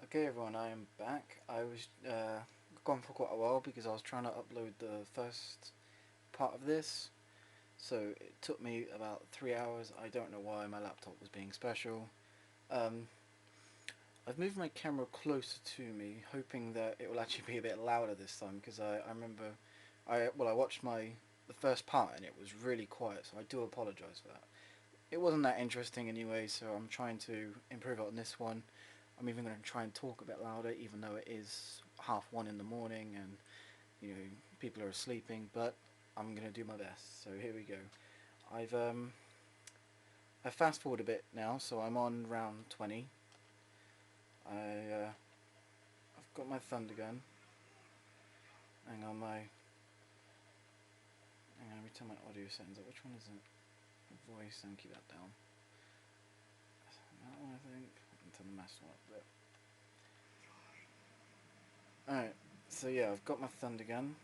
Okay everyone, I am back. I was gone for quite a while because I was trying to upload the first part of this. So it took me about 3 hours. I don't know why my laptop was being special. Um, I've moved my camera closer to me, hoping that it will actually be a bit louder this time because I remember I watched the first part and it was really quiet, so I do apologise for that. It wasn't that interesting anyway, so I'm trying to improve on this one. I'm even going to try and talk a bit louder, even though it is 1:30 in the morning and people are sleeping. But I'm going to do my best. So here we go. I've I fast forward a bit now, so I'm on round 20. I've got my thunder gun. Hang on, let me turn my audio settings up. Which one is it? Voice, and keep that down. That one, I think. I can turn the master one up a bit. Alright, so yeah, I've got my thunder gun.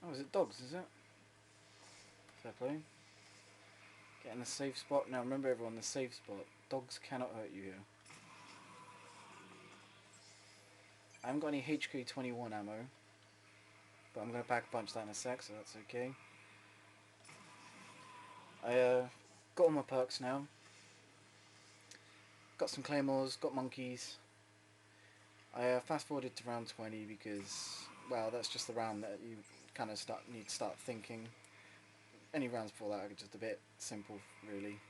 Oh, is it dogs, is it? Fair play. Get in a safe spot. Now remember everyone, the safe spot. Dogs cannot hurt you here. I haven't got any HK21 ammo, but I'm going to pack a punch that in a sec, so that's okay. I got all my perks now. Got some claymores, got monkeys. I fast forwarded to round 20 because, well, that's just the round that you kind of need to start thinking. Any rounds before that are just a bit simple, really.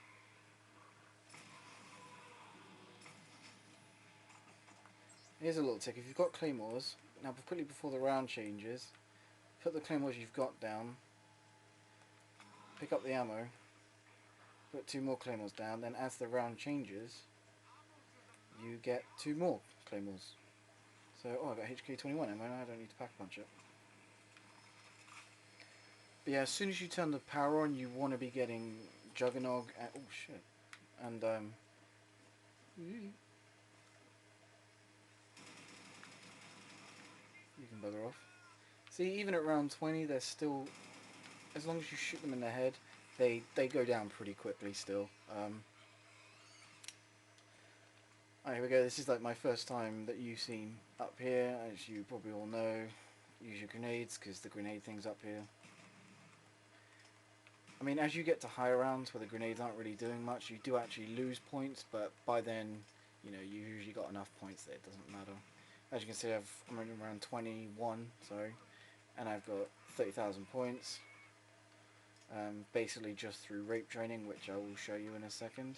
Here's a little tip. If you've got claymores, now quickly before the round changes, put the claymores you've got down, pick up the ammo, put 2 more claymores down, then as the round changes, you get 2 more claymores. So, oh, I got HK21 ammo, now I don't need to pack a bunch up. But yeah, as soon as you turn the power on, you want to be getting Juggernog and, oh shit, and you can bugger off. See, even at round 20, they're still, as long as you shoot them in the head, they go down pretty quickly still. Alright, here we go. This is like my first time that you've seen up here. As you probably all know, use your grenades because the grenade thing's up here. I mean, as you get to higher rounds where the grenades aren't really doing much, you do actually lose points, but by then, you usually got enough points that it doesn't matter. As you can see, I'm running around 21, sorry, and I've got 30,000 points. Basically just through rape training, which I will show you in a second.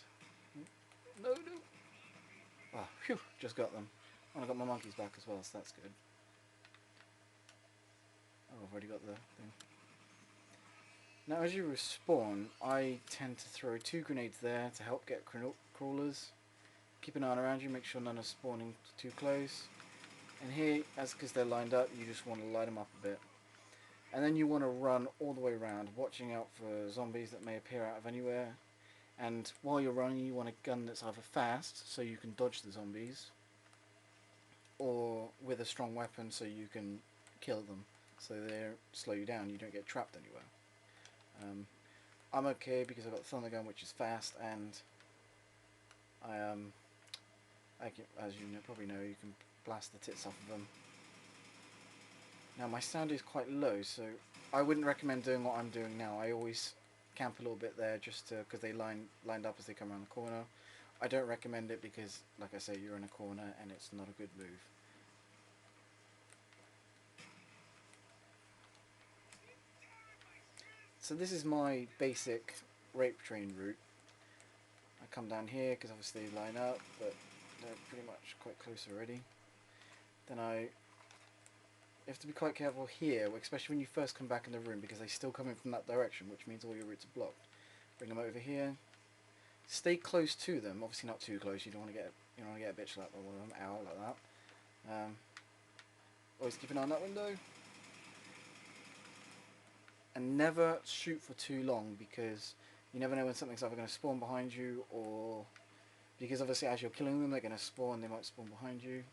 No. Oh, phew, just got them. And I got my monkeys back as well, so that's good. Oh, I've already got the thing. Now as you respawn, I tend to throw 2 grenades there to help get crawlers. Keep an eye around you, make sure none are spawning too close. And here, because they're lined up, you just want to light them up a bit. And then you want to run all the way around, watching out for zombies that may appear out of anywhere. And while you're running, you want a gun that's either fast, so you can dodge the zombies, or with a strong weapon so you can kill them, so they slow you down, you don't get trapped anywhere. I'm okay because I've got the thunder gun, which is fast, and I can, as you probably know, you can blast the tits off of them. Now my sound is quite low, so I wouldn't recommend doing what I'm doing now. I always camp a little bit there just because they lined up as they come around the corner. I don't recommend it because, like I say, you're in a corner and it's not a good move. So this is my basic rape train route. I come down here because obviously they line up, but they're pretty much quite close already. Then you have to be quite careful here, especially when you first come back in the room, because they still come in from that direction, which means all your routes are blocked. Bring them over here. Stay close to them, obviously not too close. You don't want to get a bitch slapped by one of them. Ow, like that. Always keep an eye on that window. And never shoot for too long, because you never know when something's either going to spawn behind you, or because obviously as you're killing them, they're going to spawn. They might spawn behind you.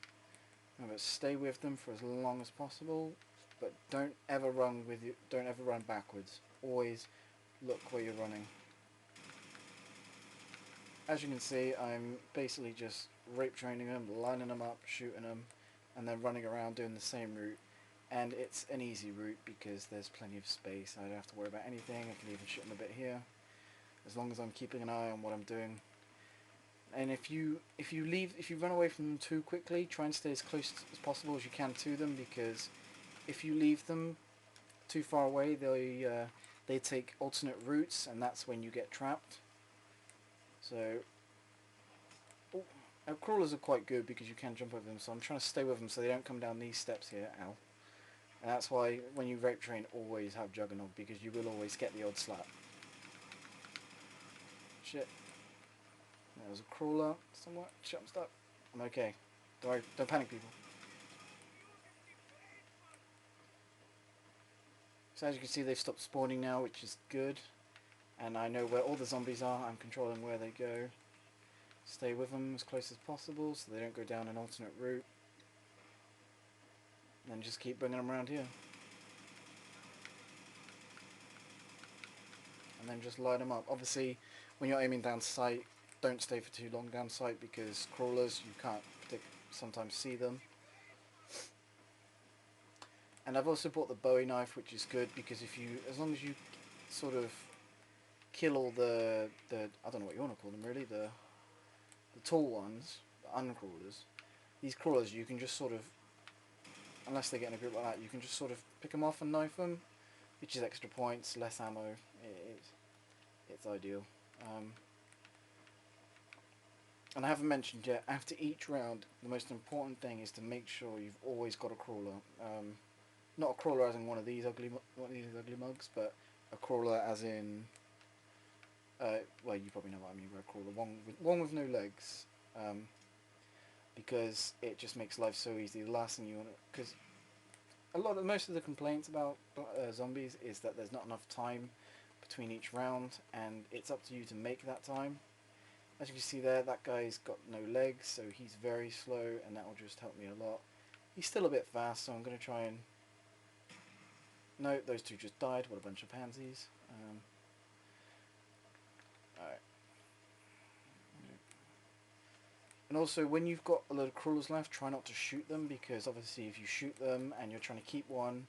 Remember, stay with them for as long as possible, but don't ever run Don't ever run backwards. Always look where you're running. as you can see, I'm basically just rape training them, lining them up, shooting them, and then running around doing the same route. And it's an easy route because there's plenty of space. I don't have to worry about anything. I can even shoot them a bit here, as long as I'm keeping an eye on what I'm doing. And if you run away from them too quickly, try and stay as close as possible as you can to them, because if you leave them too far away, they take alternate routes, and that's when you get trapped. So, crawlers are quite good because you can jump over them. So I'm trying to stay with them so they don't come down these steps here. Ow. And that's why when you rape train, always have Juggernaut, because you will always get the odd slap. Shit. There's a crawler somewhere. Shit, I'm stuck. I'm okay. Don't worry, don't panic, people. So as you can see, they've stopped spawning now, which is good. And I know where all the zombies are. I'm controlling where they go. Stay with them as close as possible so they don't go down an alternate route. And then just keep bringing them around here. And then just light them up. Obviously, when you're aiming down sight, don't stay for too long down sight, because crawlers, you can't sometimes see them. And I've also bought the Bowie knife, which is good because as long as you sort of kill all the I don't know what you want to call them really, the tall ones, the uncrawlers. These crawlers, you can just sort of, unless they get in a group like that, you can just sort of pick them off and knife them, which is extra points, less ammo. It's ideal. And I haven't mentioned yet, after each round, the most important thing is to make sure you've always got a crawler. Not a crawler as in one of these ugly mugs, but a crawler as in, well, you probably know what I mean by a crawler. One with no legs, because it just makes life so easy. The last thing you want to, because most of the complaints about zombies is that there's not enough time between each round, and it's up to you to make that time. As you can see there, that guy's got no legs, so he's very slow, and that will just help me a lot. He's still a bit fast, so I'm going to try and... No, those two just died. What a bunch of pansies. Alright. And also, when you've got a load of crawlers left, try not to shoot them, because obviously if you shoot them and you're trying to keep one,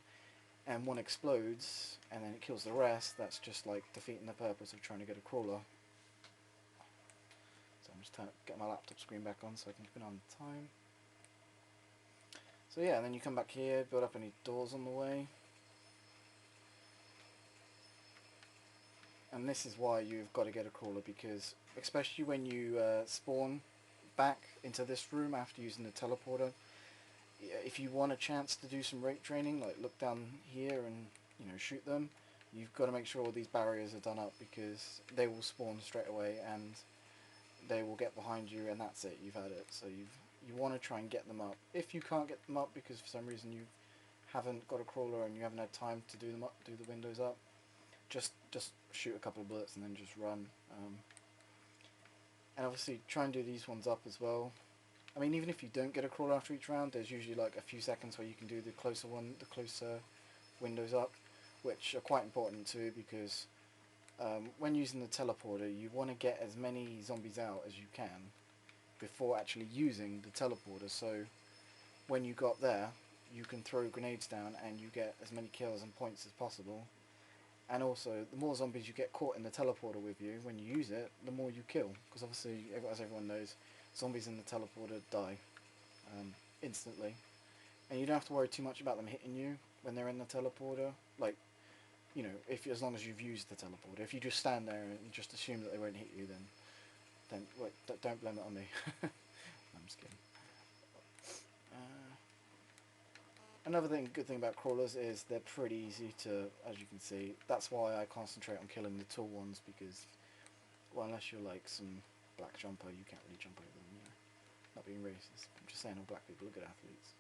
and one explodes, and then it kills the rest, that's just like defeating the purpose of trying to get a crawler. So I'm just trying to get my laptop screen back on so I can keep an eye on the time. So yeah, and then you come back here, build up any doors on the way. And this is why you've got to get a crawler, because especially when you spawn back into this room after using the teleporter, if you want a chance to do some rape training, like look down here and shoot them, you've got to make sure all these barriers are done up, because they will spawn straight away and they will get behind you, and that's it, you've had it. So you want to try and get them up. If you can't get them up because for some reason you haven't got a crawler and you haven't had time to do the windows up, just shoot a couple of bullets and then just run. And obviously try and do these ones up as well. I mean, even if you don't get a crawler after each round, there's usually like a few seconds where you can do the closer windows up, which are quite important too, because when using the teleporter, you want to get as many zombies out as you can before actually using the teleporter. So when you got there, you can throw grenades down and you get as many kills and points as possible. And also, the more zombies you get caught in the teleporter with you when you use it, the more you kill. Because obviously, as everyone knows, zombies in the teleporter die instantly. And you don't have to worry too much about them hitting you when they're in the teleporter. Like, as long as you've used the teleporter. If you just stand there and just assume that they won't hit you, then wait, don't blame it on me. I'm just kidding. Another good thing about crawlers is they're pretty easy to, as you can see. That's why I concentrate on killing the tall ones, because, well, unless you're like some black jumper, you can't really jump over them. Not being racist, I'm just saying all black people are good athletes.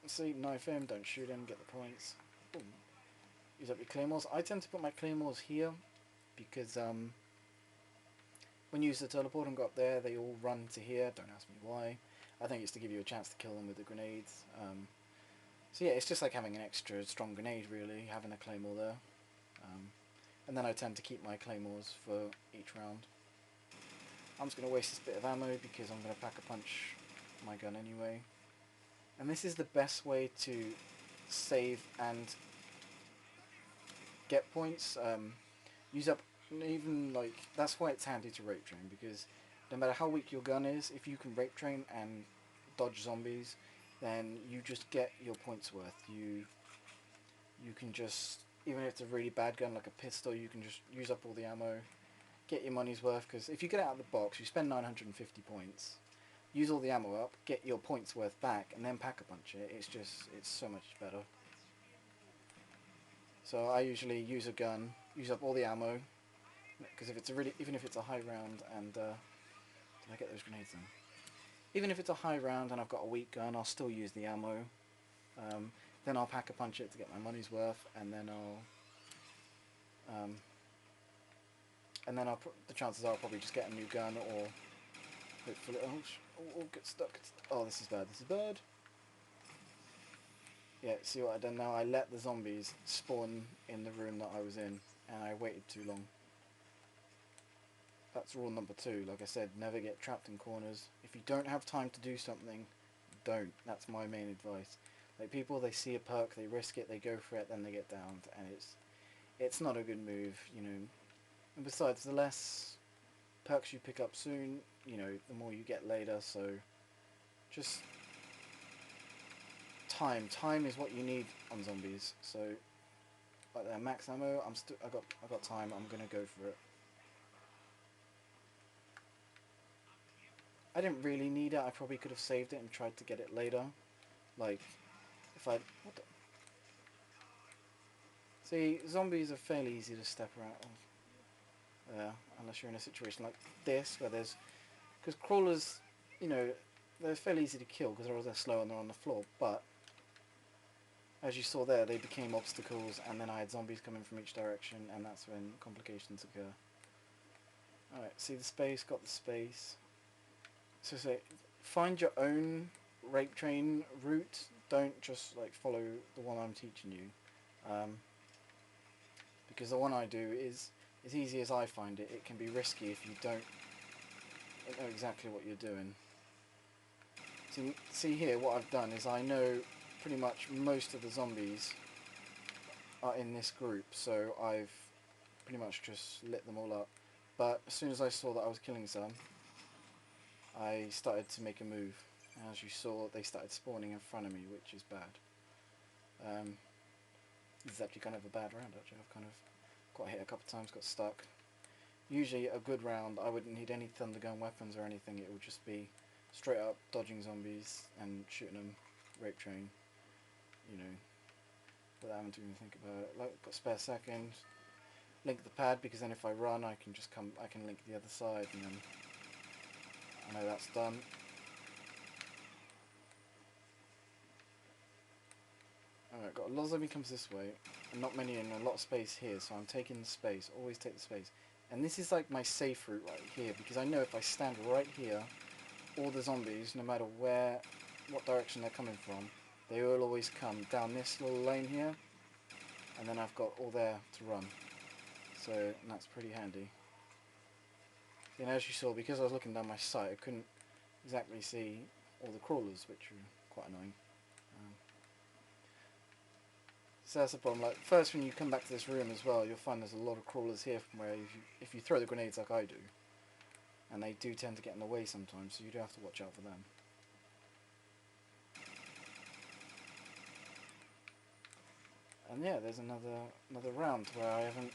See, knife him, don't shoot him, get the points. Boom. Use up your claymores. I tend to put my claymores here because when you use the teleport and go up there, they all run to here. Don't ask me why. I think it's to give you a chance to kill them with the grenades. So yeah, it's just like having an extra strong grenade, really, having a claymore there. and then I tend to keep my claymores for each round. I'm just going to waste this bit of ammo because I'm going to pack a punch my gun anyway. And this is the best way to save and get points. Use up, even like, that's why it's handy to rape train, because no matter how weak your gun is, if you can rape train and dodge zombies, then you just get your points worth. You can just, even if it's a really bad gun like a pistol, you can just use up all the ammo, get your money's worth, because if you get it out of the box, you spend 950 points, use all the ammo up, get your points worth back, and then pack a punch it. It's so much better. So I usually use a gun, use up all the ammo, because if it's a really, even if it's a high round, and did I get those grenades in? Even if it's a high round and I've got a weak gun, I'll still use the ammo. Then I'll pack a punch it to get my money's worth, and then the chances are I'll probably just get a new gun, or hopefully, get stuck. Oh, this is bad. This is bad. Yeah, see what I've done now? I let the zombies spawn in the room that I was in, and I waited too long. That's rule number 2. Like I said, never get trapped in corners. If you don't have time to do something, don't. That's my main advice. Like, people, they see a perk, they risk it, they go for it, then they get downed, and it's not a good move, you know. And besides, the less perks you pick up soon, you know, the more you get later. So just time is what you need on zombies. So like there, max ammo. I got time. I'm gonna go for it. I didn't really need it. I probably could have saved it and tried to get it later. Like, if I... What the... See, zombies are fairly easy to step around. Unless you're in a situation like this, where there's... Because crawlers, you know, they're fairly easy to kill because they're slow and they're on the floor. But, as you saw there, they became obstacles, and then I had zombies coming from each direction, and that's when complications occur. Alright, see the space, got the space. So say, find your own rape train route. Don't just like follow the one I'm teaching you, because the one I do is as easy as I find it. It can be risky if you don't know exactly what you're doing. See here, what I've done is I know pretty much most of the zombies are in this group, so I've pretty much just lit them all up. But as soon as I saw that I was killing some, I started to make a move. And as you saw, they started spawning in front of me, which is bad. This is actually kind of a bad round, actually. I've kind of got hit a couple of times, got stuck. Usually a good round, I wouldn't need any thundergun weapons or anything. It would just be straight up dodging zombies and shooting them, rape train, you know, without having to even think about it. Like, got a spare second. Link the pad, because then if I run, I can just I can link the other side, and then I know that's done. Alright, got a lot of zombie comes this way, and not many in a lot of space here, so I'm taking the space, always take the space. And this is like my safe route right here, because I know if I stand right here, all the zombies, no matter what direction they're coming from, they will always come down this little lane here, and then I've got all there to run. So, and that's pretty handy. And as you saw, because I was looking down my sight, I couldn't exactly see all the crawlers, which are quite annoying. So that's the problem. Like, first, when you come back to this room as well, you'll find there's a lot of crawlers here from where if you throw the grenades like I do, and they do tend to get in the way sometimes, so you do have to watch out for them. And yeah, there's another round where I haven't,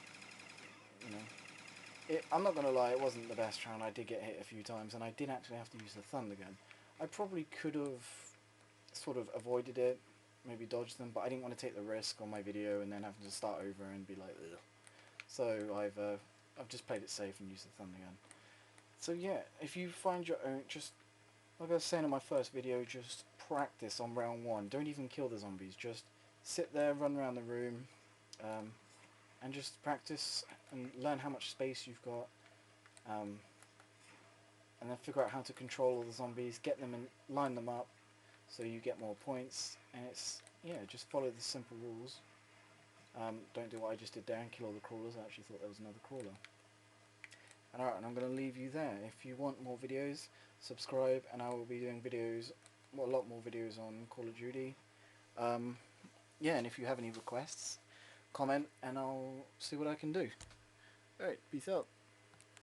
you know, I'm not gonna lie, it wasn't the best round. I did get hit a few times, and I did actually have to use the thunder gun. I probably could have sort of avoided it, maybe dodged them, but I didn't want to take the risk on my video and then having to start over and be like, ugh. So I've just played it safe and used the thunder gun. So yeah, if you find your own, just like I was saying in my first video, just practice on round 1. Don't even kill the zombies. Just sit there, run around the room, and just practice and learn how much space you've got, and then figure out how to control all the zombies, get them and line them up so you get more points. And it's, yeah, just follow the simple rules. Don't do what I just did there and kill all the crawlers. I actually thought there was another crawler. Alright, and I'm going to leave you there. If you want more videos, subscribe, and I will be doing videos, well, a lot more videos on Call of Duty. Yeah, and if you have any requests, comment, and I'll see what I can do. Alright, peace out.